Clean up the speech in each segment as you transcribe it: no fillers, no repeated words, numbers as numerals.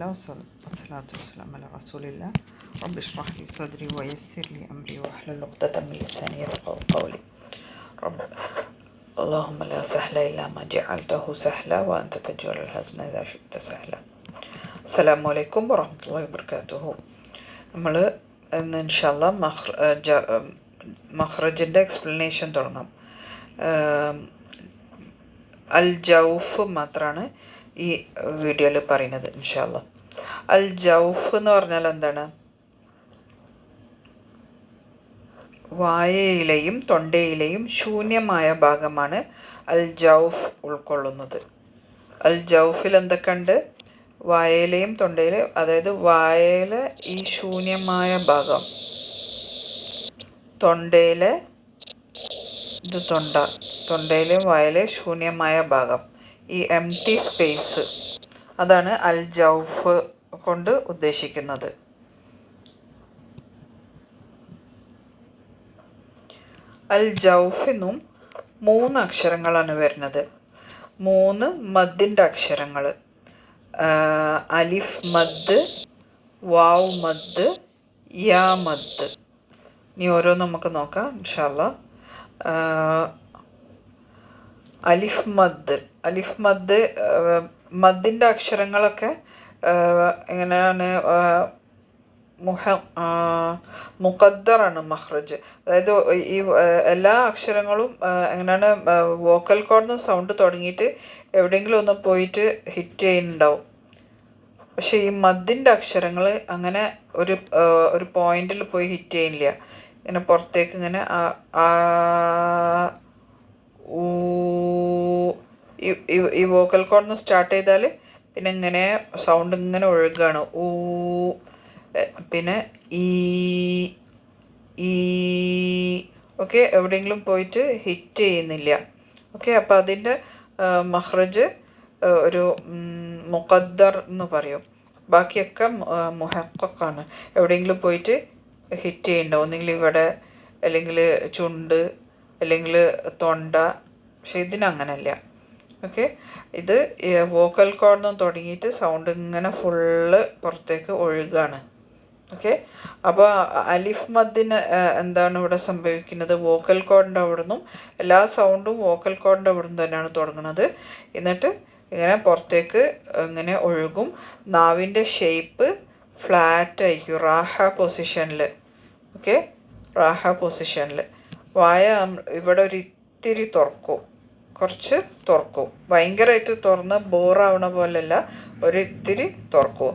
والصلاة والسلام على رسول الله. رب اشرح لي صدري ويسر لي أمري واحلل عقدة من لساني يفقهوا قولي. رب اللهم لا سهل إلا ما جعلته سهلا وأنت تجعل الحزن إذا شئت سهلا. അസ്സലാമു അലൈക്കും വറഹ്മത്തുള്ളാഹി വബറകാതുഹു. നമ്മൾ ഇന്ന് ഇൻഷാല്ലാ മഖ്റജിൻ്റെ എക്സ്പ്ലനേഷൻ തുടങ്ങാം. അൽ ജൗഫ് മാത്രമാണ് ഈ വീഡിയോയിൽ പറയുന്നത് ഇൻഷാല്ലാ. അൽ ജൗഫ് എന്ന് പറഞ്ഞാൽ എന്താണ്? വായയിലെയും തൊണ്ടയിലെയും ശൂന്യമായ ഭാഗമാണ് അൽ ജൗഫ് ഉൾക്കൊള്ളുന്നത്. അൽ ജൗഫിൽ എന്തൊക്കെയുണ്ട്? വായയിലെയും തൊണ്ടയിലെയും, അതായത് വായയിലെ ഈ ശൂന്യമായ ഭാഗം, തൊണ്ടയിലെ തൊണ്ടയിലെയും വായയിലെ ശൂന്യമായ ഭാഗം, ഈ എംപ്റ്റി സ്പേസ്, അതാണ് അൽ ജൗഫ് കൊണ്ട് ഉദ്ദേശിക്കുന്നത്. അൽ ജൗഫിനും 3 അക്ഷരങ്ങളാണ് വരുന്നത്. 3 മദ്ദിൻ്റെ അക്ഷരങ്ങൾ: അലിഫ് മദ്, വാവ് മദ്, യാ മദ്. ഇനി ഓരോന്ന് നമുക്ക് നോക്കാം ഇൻഷാല്ലാ. അലിഫ് മദ് മദ്ദിൻ്റെ അക്ഷരങ്ങളൊക്കെ എങ്ങനെയാണ്? മുഖദ്ദറാണ് മഖ്റജ്. അതായത് ഈ എല്ലാ അക്ഷരങ്ങളും എങ്ങനെയാണ്? വോക്കൽ കോഡിൽ സൗണ്ട് തുടങ്ങിയിട്ട് എവിടെയെങ്കിലും ഒന്ന് പോയിട്ട് ഹിറ്റ് ചെയ്യുന്നുണ്ടാവും. പക്ഷേ ഈ മദ്ദിൻ്റെ അക്ഷരങ്ങൾ അങ്ങനെ ഒരു പോയിന്റിൽ പോയി ഹിറ്റ് ചെയ്യുന്നില്ല. ഇങ്ങനെ പുറത്തേക്ക് ഇങ്ങനെ ഈ വോക്കൽ കോഡിൽ നിന്ന് സ്റ്റാർട്ട് ചെയ്താൽ പിന്നെ ഇങ്ങനെ സൗണ്ട് ഇങ്ങനെ ഒഴുകുകയാണ്. പിന്നെ ഈ ഒക്കെ എവിടെയെങ്കിലും പോയിട്ട് ഹിറ്റ് ചെയ്യുന്നില്ല. ഓക്കെ, അപ്പോൾ അതിൻ്റെ മഖ്റജ് ഒരു മുഖദ്ദർ എന്ന് പറയും. ബാക്കിയൊക്കെ മുഹഖഖാണ്. എവിടെയെങ്കിലും പോയിട്ട് ഹിറ്റ് ചെയ്യുന്നുണ്ടാവും, ഒന്നെങ്കിൽ ഇവിടെ, അല്ലെങ്കിൽ ചുണ്ട്, അല്ലെങ്കിൽ തൊണ്ട. പക്ഷെ ഇതിനങ്ങനല്ല. ഓക്കെ, ഇത് വോക്കൽ കോഡിൽ നിന്ന് തുടങ്ങിയിട്ട് സൗണ്ട് ഇങ്ങനെ ഫുള്ള് പുറത്തേക്ക് ഒഴുകാണ്. ഓക്കെ, അപ്പോൾ അലിഫ് മദ്ദിന് എന്താണ് ഇവിടെ സംഭവിക്കുന്നത്? വോക്കൽ കോഡിൻ്റെ അവിടെ നിന്നും എല്ലാ സൗണ്ടും വോക്കൽ കോഡിൻ്റെ അവിടെ നിന്ന് തന്നെയാണ് തുടങ്ങുന്നത്. എന്നിട്ട് ഇങ്ങനെ പുറത്തേക്ക് ഇങ്ങനെ ഒഴുകും. നാവിൻ്റെ ഷേപ്പ് ഫ്ലാറ്റ് ആയിരിക്കും, റാഹ പൊസിഷനിൽ. ഓക്കെ, റാഹ പൊസിഷനിൽ. വായ ഇവിടെ ഒരു ഇത്തിരി തുറക്കും, കുറച്ച് തുറക്കും. ഭയങ്കരമായിട്ട് തുറന്ന് ബോറാവണ പോലെയല്ല, ഒരു ഇത്തിരി തുറക്കും.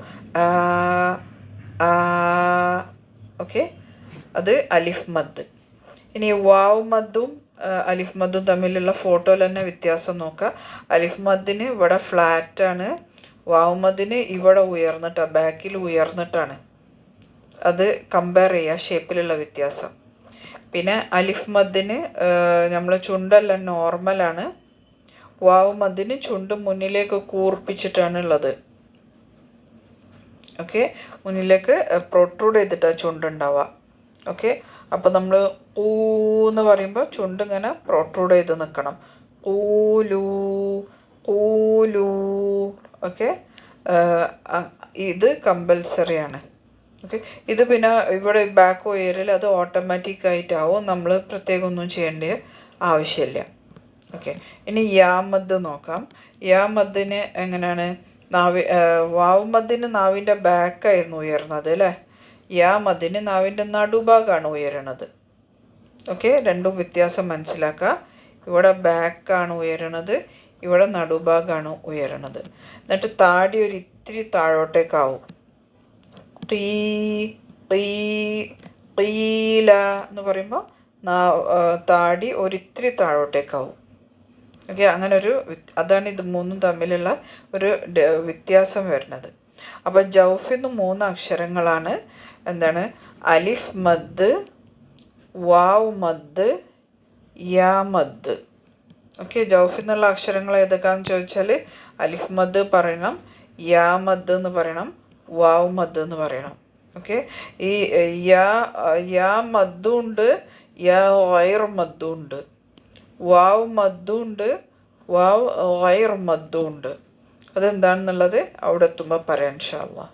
ഓക്കെ, അത് അലിഫ് മദ്. ഇനി വാവ് മദ്ദും അലിഫ് മദ്ദും തമ്മിലുള്ള ഫോട്ടോയിൽ തന്നെ വ്യത്യാസം നോക്കുക. അലിഫ് മദ്ദിന് ഇവിടെ ഫ്ലാറ്റാണ്, വാവ് മദ്ദിന് ഇവിടെ ഉയർന്നിട്ടാണ്, ബാക്കിൽ ഉയർന്നിട്ടാണ്. അത് കമ്പയർ ചെയ്യുക, ഷേപ്പിലുള്ള വ്യത്യാസം. പിന്നെ അലിഫ് മദ്ദിന് നമ്മൾ ചുണ്ടെല്ലാം നോർമലാണ്. വാവ് മദ്ദിന് ചുണ്ട് മുന്നിലേക്ക് കൂർപ്പിച്ചിട്ടാണ് ഉള്ളത്. ഓക്കെ, മുന്നിലേക്ക് പ്രൊട്രൂഡ് ചെയ്തിട്ടാണ് ചുണ്ടുണ്ടാവുക. ഓക്കെ, അപ്പോൾ നമ്മൾ എന്ന് പറയുമ്പോൾ ചുണ്ട് ഇങ്ങനെ പ്രൊട്രൂഡ് ചെയ്ത് നിൽക്കണം. കൂലൂ. ഓക്കെ, ഇത് കമ്പൽസറിയാണ്. ഓക്കെ, ഇത് പിന്നെ ഇവിടെ ബാക്ക് ഉയരൽ അത് ഓട്ടോമാറ്റിക്കായിട്ടാവും, നമ്മൾ പ്രത്യേകം ഒന്നും ചെയ്യേണ്ട ആവശ്യമില്ല. ഓക്കെ, ഇനി യാ മദ് നോക്കാം. യാ മദ്ദിന് എങ്ങനെയാണ്? വാവ് മദ്ദിന് നാവിൻ്റെ ബാക്കായിരുന്നു ഉയർന്നത് അല്ലേ? യാ മദ്ദിന് നാവിൻ്റെ നടുഭാഗമാണ് ഉയരണത്. ഓക്കെ, രണ്ടും വ്യത്യാസം മനസ്സിലാക്കുക. ഇവിടെ ബാക്കാണ് ഉയരണത്, ഇവിടെ നടുഭാഗമാണ് ഉയരണത്. എന്നിട്ട് താടി ഒരു ഇത്തിരി താഴോട്ടേക്കാവും. ഖീല എന്ന് പറയുമ്പോൾ താടി ഒരിത്തിരി താഴോട്ടേക്കാവും. ഓക്കെ, അങ്ങനെ അതാണ് ഇത് 3 തമ്മിലുള്ള ഒരു വ്യത്യാസം വരുന്നത്. അപ്പോൾ ജൗഫിന്ന് 3 അക്ഷരങ്ങളാണ്. എന്താണ്? അലിഫ് മദ്, വാവ് മദ്, യാ മദ്. ഓക്കെ, ജൗഫിന്നുള്ള അക്ഷരങ്ങൾ ഏതൊക്കെയാണെന്ന് ചോദിച്ചാൽ അലിഫ് മദ് പറയണം, യാ മദ് എന്ന് പറയണം, വാവ് മദ് എന്ന് പറയണം. ഓക്കെ, ഈ യാ മദ്ദും ഉണ്ട്, യാ ഗൈർ മദ്ദും ഉണ്ട്, വാവ് മദ്ദും ഉണ്ട്, വാവ് ഗൈർ മദ്ദും ഉണ്ട്. അതെന്താണെന്നുള്ളത് അവിടെ എത്തുമ്പോൾ പറയാം ഇൻഷാ അല്ലാ.